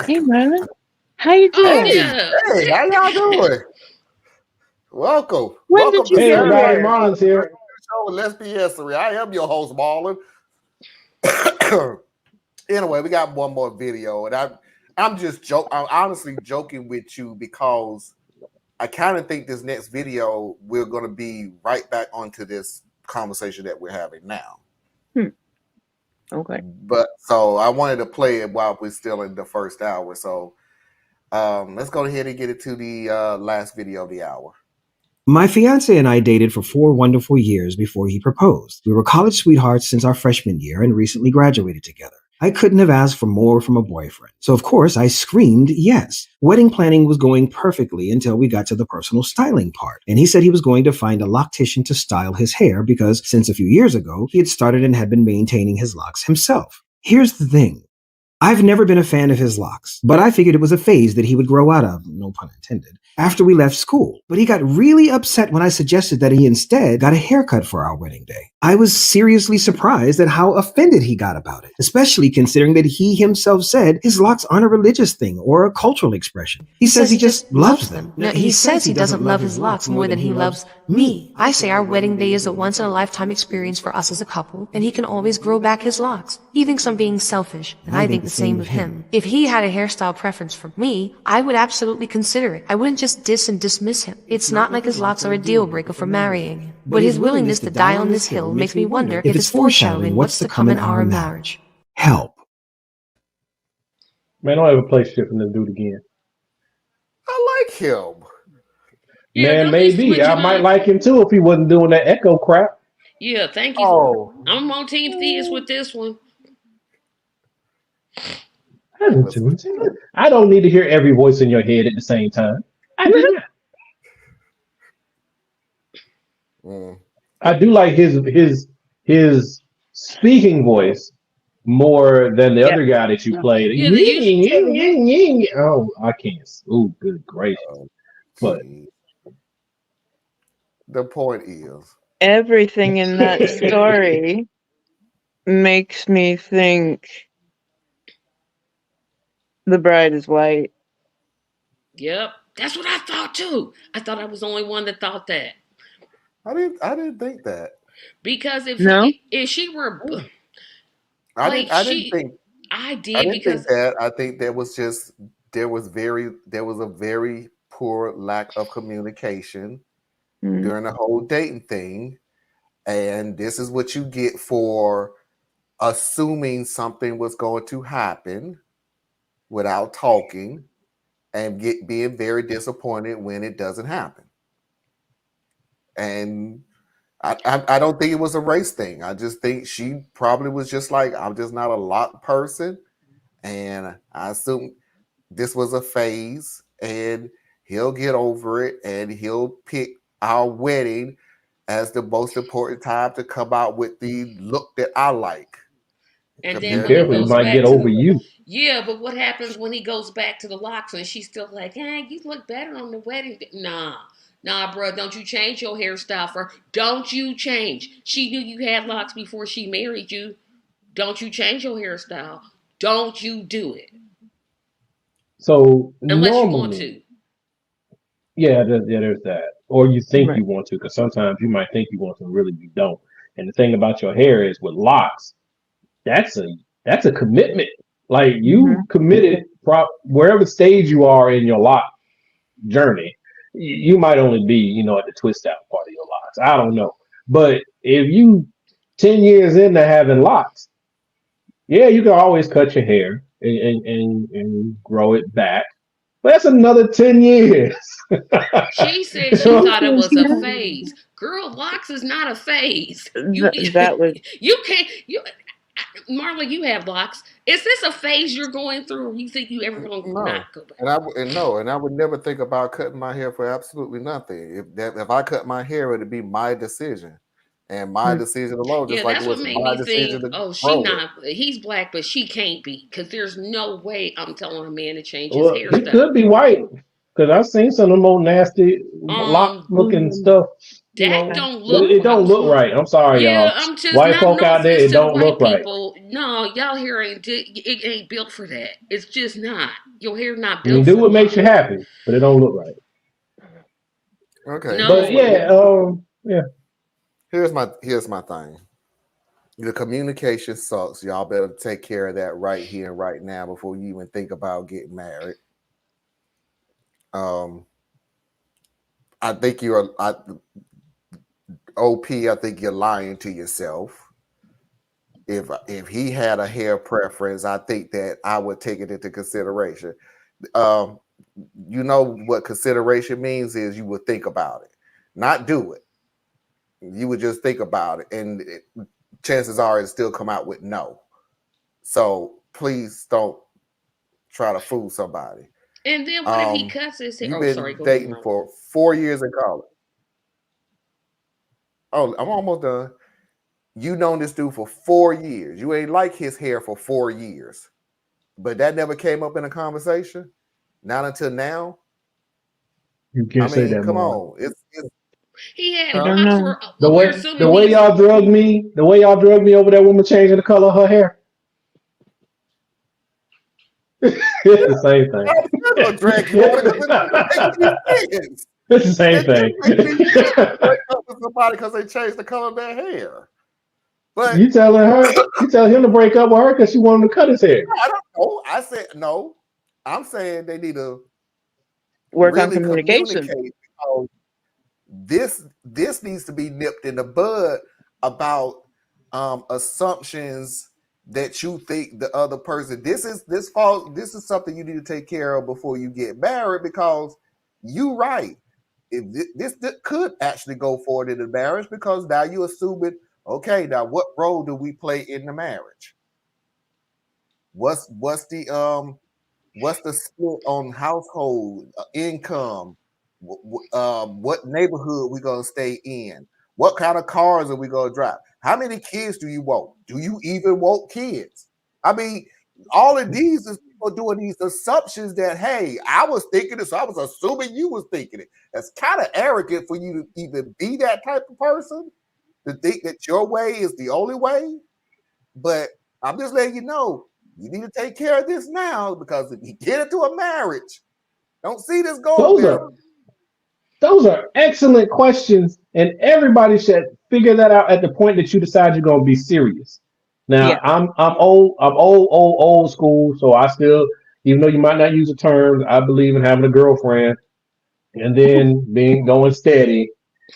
Hey, Marlon. How you Oh doing? Hey, yeah. hey, how y'all doing? Welcome. When did Welcome to you Hey get Saturday everybody, here? Marlon's here. Show with Let's Be Yesterday. I am your host, Marlon. Anyway, we got one more video, and I'm honestly joking with you because I kind of think this next video we're going to be right back onto this conversation that we're having now. Okay. But so I wanted to play it while we're still in the first hour. So let's go ahead and get it to the last video of the hour. My fiance and I dated for 4 wonderful years before he proposed. We were college sweethearts since our freshman year and recently graduated together. I couldn't have asked for more from a boyfriend. So of course I screamed yes. Wedding planning was going perfectly until we got to the personal styling part. And he said he was going to find a loctician to style his hair because since a few years ago, he had started and had been maintaining his locks himself. Here's the thing. I've never been a fan of his locks, but I figured it was a phase that he would grow out of, no pun intended, after we left school. But he got really upset when I suggested that he instead got a haircut for our wedding day. I was seriously surprised at how offended he got about it, especially considering that he himself said his locks aren't a religious thing or a cultural expression. He says he just loves them. No, he says he doesn't love his locks more than he loves me. I say our wedding day is a once-in-a-lifetime experience for us as a couple, and he can always grow back his locks. He thinks I'm being selfish, and I think the same of him. If he had a hairstyle preference for me, I would absolutely consider it. I wouldn't just diss and dismiss him. It's not like his locks are a deal breaker for marrying him. But his willingness to die on this hill makes me wonder if it's foreshadowing what's to come in our marriage. Help. Man, don't ever play shit from this dude again. I like him. Yeah, Man, don't be maybe. switching I might up. like him too if he wasn't doing that echo crap. Yeah, thank you. Oh, I'm on Team Thieves with this one. I don't need to hear every voice in your head at the same time. I do not. I do like his speaking voice more than the other guy that you played. Yeah, the Oh, I can't. Oh, good gracious. But the point is, Everything in that story makes me think the bride is white. Yep, that's what I thought too. I thought I was the only one that thought that. I didn't think that. Because if she were I like didn't think I I did didn't because think that. I think there was a very poor lack of communication during the whole dating thing. And this is what you get for assuming something was going to happen without talking and being very disappointed when it doesn't happen. And I don't think it was a race thing. I just think she probably was just like, I'm just not a lock person. And I assume this was a phase and he'll get over it and he'll pick our wedding as the most important time to come out with the look that I like. and be then when he careful, he goes might back get to over you. yeah, but what happens when he goes back to the locks and she's still like, hey, you look better on the wedding day. Nah, bro, don't you change your hairstyle don't you change. She knew you had locks before she married you. Don't you change your hairstyle. Don't you do it. So Unless you want normally, to. yeah, there's that. Or you think Right. you want to, because sometimes you might think you want to, really you don't. And the thing about your hair is with locks, that's a commitment. Like you committed wherever stage you are in your lock journey, you might only be, at the twist out part of your locks. I don't know. But if you 10 years into having locks, yeah, you can always cut your hair and grow it back. But that's another 10 years. She said she thought it was a phase. Girl, locks is not a phase. That was You can't Marla, you have locks. Is this a phase you're going through or you think you ever gonna No. not go back? And I would never think about cutting my hair for absolutely nothing. If I cut my hair, it'd be my decision. And my decision alone, just Yeah, like that's it what was made my me decision think, to oh, grow it. he's black, but she can't be. Because there's no way I'm telling a man to change his Well, he hairstyle. could be white, because I've seen some of the more nasty lock looking stuff you That know, don't but look it don't right. look right. I'm sorry, Yeah, y'all. I'm just White not folk no out there, offense it to the don't white look right. people. No, y'all hair it ain't built for that. It's just not. Your hair not I mean, built do for what makes you locks. happy, but it don't look right. Okay, But No. yeah, yeah. here's my thing. The communication sucks. Y'all better take care of that right here and right now before you even think about getting married. Um, I think OP. I think you're lying to yourself. If he had a hair preference, I think that I would take it into consideration. Um, you know what consideration means is you would think about it, not do it. You would just think about it, and chances are it still come out with no. So please don't try to fool somebody. And then what if he cuts his hair? You've Oh, sorry. been Go ahead, dating Mom. for 4 years in college. Oh, I'm almost done. You known this dude for 4 years. You ain't like his hair for 4 years, but that never came up in a conversation. Not until now. You I can't say mean, that, come Mom. on. It's He had I huh? don't locks. know. We're assuming The way he's. y'all drug me, over that woman changing the color of her hair. It's the same thing. I'm still gonna drag you over because it doesn't make any sense. It's the same It doesn't thing. make any sense to break up with somebody because they changed the color of their hair. But You telling him to break up with her because she wanted him to cut his hair. I don't know. I said no. I'm saying they need to Work on really communication. communicate because this needs to be nipped in the bud about assumptions that you think the other person. This is something you need to take care of before you get married because you right. If this could actually go forward in the marriage because now you assuming okay, now what role do we play in the marriage? What's the split on household income? What neighborhood we gonna stay in? What kind of cars are we gonna drive? How many kids do you want? Do you even want kids? I mean, all of these is people doing these assumptions that hey, I was thinking this, so I was assuming you was thinking it. That's kind of arrogant for you to even be that type of person to think that your way is the only way. But I'm just letting you know, you need to take care of this now because if you get into a marriage, don't see this going Those there. are those are excellent questions, and everybody should figure that out at the point that you decide you're gonna be serious. Now, Yeah. I'm old school, so I still, even though you might not use the terms, I believe in having a girlfriend and then being going steady,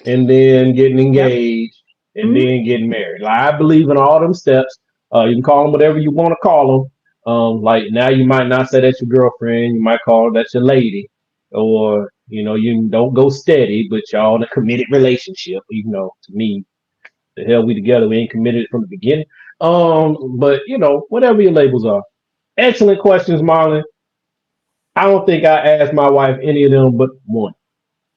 and then getting Yep. engaged, and Mhm. then getting married. Like I believe in all them steps. You can call them whatever you want to call them. Like now, you might not say that's your girlfriend. You might call her that's your lady, or you don't go steady, but y'all in a committed relationship. To me, the hell we together. We ain't committed from the beginning. But whatever your labels are. Excellent questions, Marlon. I don't think I asked my wife any of them but one.